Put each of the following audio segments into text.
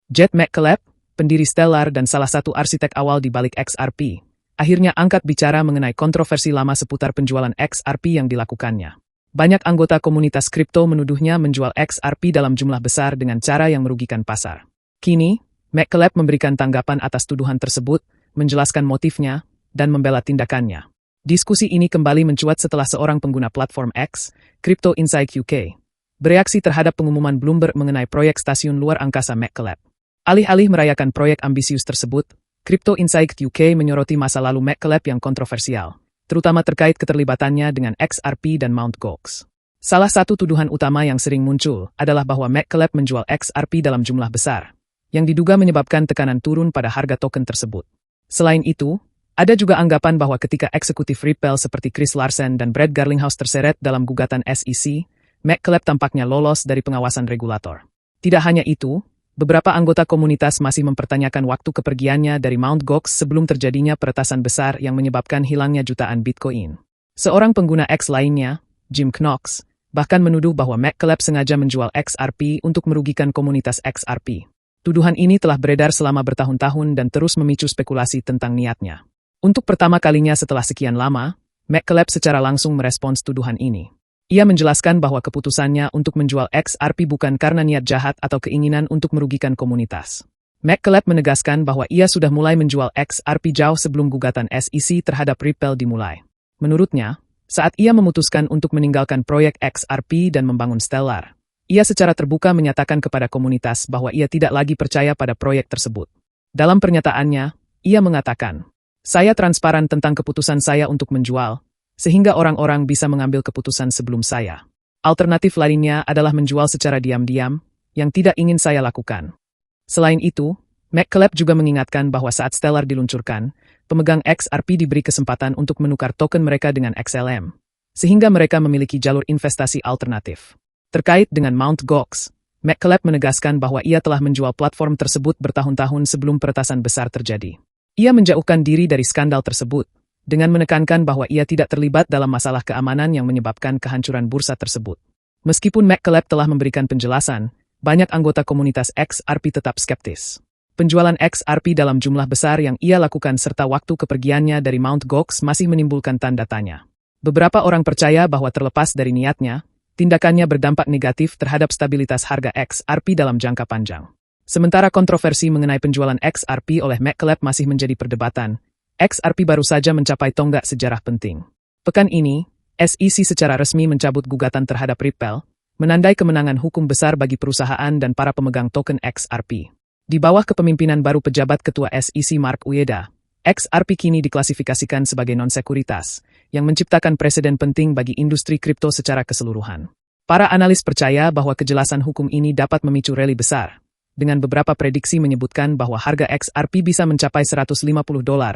Jed McCaleb, pendiri Stellar dan salah satu arsitek awal di balik XRP, akhirnya angkat bicara mengenai kontroversi lama seputar penjualan XRP yang dilakukannya. Banyak anggota komunitas kripto menuduhnya menjual XRP dalam jumlah besar dengan cara yang merugikan pasar. Kini, McCaleb memberikan tanggapan atas tuduhan tersebut, menjelaskan motifnya, dan membela tindakannya. Diskusi ini kembali mencuat setelah seorang pengguna platform X, Crypto Insight UK, bereaksi terhadap pengumuman Bloomberg mengenai proyek stasiun luar angkasa McCaleb. Alih-alih merayakan proyek ambisius tersebut, Crypto Insight UK menyoroti masa lalu McCaleb yang kontroversial, terutama terkait keterlibatannya dengan XRP dan Mt. Gox. Salah satu tuduhan utama yang sering muncul adalah bahwa McCaleb menjual XRP dalam jumlah besar, yang diduga menyebabkan tekanan turun pada harga token tersebut. Selain itu, ada juga anggapan bahwa ketika eksekutif Ripple seperti Chris Larsen dan Brad Garlinghouse terseret dalam gugatan SEC, McCaleb tampaknya lolos dari pengawasan regulator. Tidak hanya itu, beberapa anggota komunitas masih mempertanyakan waktu kepergiannya dari Mt. Gox sebelum terjadinya peretasan besar yang menyebabkan hilangnya jutaan Bitcoin. Seorang pengguna X lainnya, Jim Knox, bahkan menuduh bahwa McCaleb sengaja menjual XRP untuk merugikan komunitas XRP. Tuduhan ini telah beredar selama bertahun-tahun dan terus memicu spekulasi tentang niatnya. Untuk pertama kalinya setelah sekian lama, McCaleb secara langsung merespons tuduhan ini. Ia menjelaskan bahwa keputusannya untuk menjual XRP bukan karena niat jahat atau keinginan untuk merugikan komunitas. McCaleb menegaskan bahwa ia sudah mulai menjual XRP jauh sebelum gugatan SEC terhadap Ripple dimulai. Menurutnya, saat ia memutuskan untuk meninggalkan proyek XRP dan membangun Stellar, ia secara terbuka menyatakan kepada komunitas bahwa ia tidak lagi percaya pada proyek tersebut. Dalam pernyataannya, ia mengatakan, "Saya transparan tentang keputusan saya untuk menjual, sehingga orang-orang bisa mengambil keputusan sebelum saya. Alternatif lainnya adalah menjual secara diam-diam, yang tidak ingin saya lakukan." Selain itu, McCaleb juga mengingatkan bahwa saat Stellar diluncurkan, pemegang XRP diberi kesempatan untuk menukar token mereka dengan XLM, sehingga mereka memiliki jalur investasi alternatif. Terkait dengan Mt. Gox, McCaleb menegaskan bahwa ia telah menjual platform tersebut bertahun-tahun sebelum peretasan besar terjadi. Ia menjauhkan diri dari skandal tersebut, dengan menekankan bahwa ia tidak terlibat dalam masalah keamanan yang menyebabkan kehancuran bursa tersebut. Meskipun McCaleb telah memberikan penjelasan, banyak anggota komunitas XRP tetap skeptis. Penjualan XRP dalam jumlah besar yang ia lakukan serta waktu kepergiannya dari Mt. Gox masih menimbulkan tanda tanya. Beberapa orang percaya bahwa terlepas dari niatnya, tindakannya berdampak negatif terhadap stabilitas harga XRP dalam jangka panjang. Sementara kontroversi mengenai penjualan XRP oleh McCaleb masih menjadi perdebatan, XRP baru saja mencapai tonggak sejarah penting. Pekan ini, SEC secara resmi mencabut gugatan terhadap Ripple, menandai kemenangan hukum besar bagi perusahaan dan para pemegang token XRP. Di bawah kepemimpinan baru pejabat Ketua SEC Mark Uyeda, XRP kini diklasifikasikan sebagai non-sekuritas, yang menciptakan preseden penting bagi industri kripto secara keseluruhan. Para analis percaya bahwa kejelasan hukum ini dapat memicu rally besar, dengan beberapa prediksi menyebutkan bahwa harga XRP bisa mencapai $150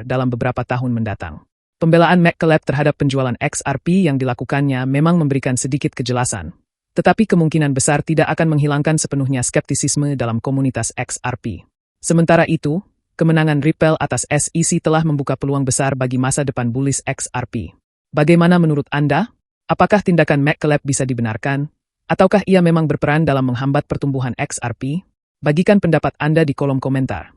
dalam beberapa tahun mendatang. Pembelaan McCaleb terhadap penjualan XRP yang dilakukannya memang memberikan sedikit kejelasan, tetapi kemungkinan besar tidak akan menghilangkan sepenuhnya skeptisisme dalam komunitas XRP. Sementara itu, kemenangan Ripple atas SEC telah membuka peluang besar bagi masa depan bullish XRP. Bagaimana menurut Anda? Apakah tindakan McCaleb bisa dibenarkan? Ataukah ia memang berperan dalam menghambat pertumbuhan XRP? Bagikan pendapat Anda di kolom komentar.